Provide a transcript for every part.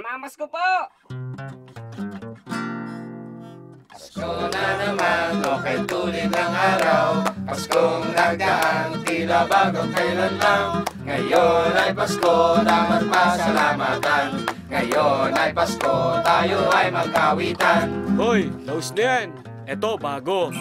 Namamasko po! Pasko na naman, okay tulid ang araw. Paskong nagdaan, tila bago kailan lang. Ngayon ay Pasko, dapat pasalamatan. Ngayon ay Pasko, tayo ay magkawitan. Hoy, laos na yan. Eto, bago.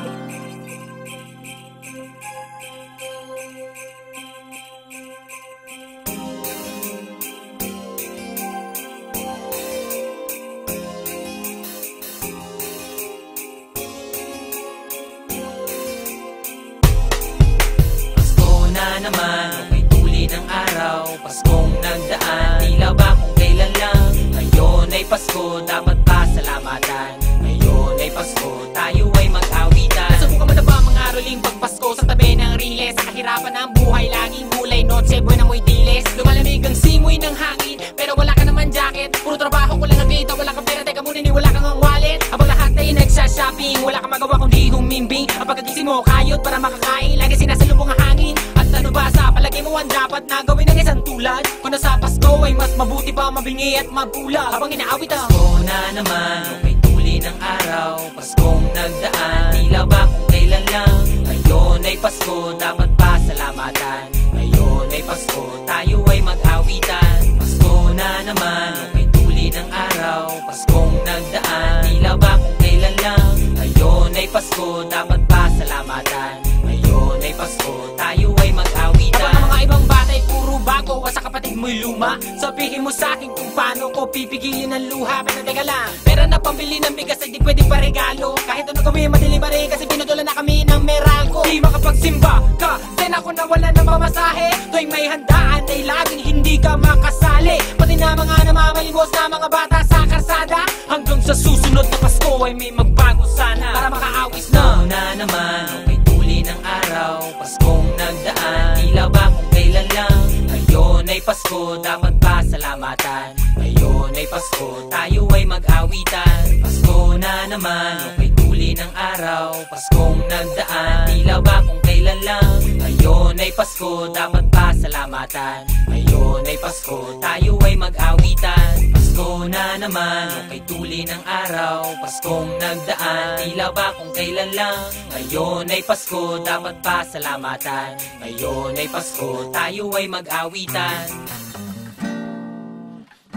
Naman, may tuli ng araw. Paskong nagdaan, tila ba kung kailan lang. Ngayon ay Pasko, dapat pasalamatan. Ngayon ay Pasko, tayo ay mag-awitan. Nasubukan mo na ba mga roling pagpasko sa tabi ng riles? Sa kahirapan ng buhay, laging gulay, noche, buwan na mo'y diles. Lumalamig ang simoy ng hangin, pero wala ka naman jacket. Puro trabaho ko lang ang dito, wala kang pera, teka muna ni wala kang ang wallet. Habang lahat ay nagsha-shopping, wala kang magawa kundi humimbing. Ang pagkagising mo, kayod para makakain, lagi sinasalubong ang hangin. Ano ba sa palagay mo ang dapat na gawin ng isang tulad? Kung nasa Pasko ay mas mabuti pa mabingi at mabulag. Habang inaawit ang Pasko na naman, may tuli ng araw. Paskong nagdaan, tila ba kung kailan lang. Ngayon ay Pasko, dapat pasalamatan. Ngayon ay Pasko, tayo ay mag-awitan. Pasko na naman, may tuli ng araw. Paskong nagdaan, tila ba kung kailan lang. Ngayon ay Pasko, dapat pasalamatan. Ngayon ay Pasko, tayo ay mag-awitan. Habang ang mga ibang batay puro bago, sa kapatid mo'y luma. Sabihin mo sa'kin kung paano ko pipigilin ang luha. Pero teka lang, pera na pambili ng bigas ay di pwede pa regalo. Kahit ano gawin madali pa rin, kasi pinutulan na kami ng Meralco. Di makapagsimba ka, sen ako na wala ng mamasahe. Tuwing may handaan ay laging hindi ka makasali. Pati na mga namamalimos na mga bata sa karsada. Hanggang sa susunod na Pasko ay may magbago sana, para makaawis na naman, may tuli ng araw. Paskong nagdaan, tila ba kung kailan lang. Ngayon ay Pasko, dapat pasalamatan. Ngayon ay Pasko, tayo ay mag-awitan. Pasko na naman, may tuli ng araw. Paskong nagdaan, tila ba kung kailan lang. Ngayon ay Pasko, dapat pasalamatan. Ngayon ay Pasko, tayo ay mag-awitan. Pasko na naman, may tuli ng araw. Paskong nagdaan, tila ba kung kailan lang. Ngayon ay Pasko, dapat pasalamatan. Ngayon ay Pasko, tayo ay mag-awitan.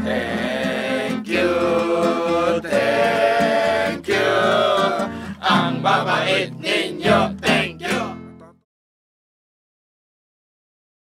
Thank you, thank you. Ang babait ninyo.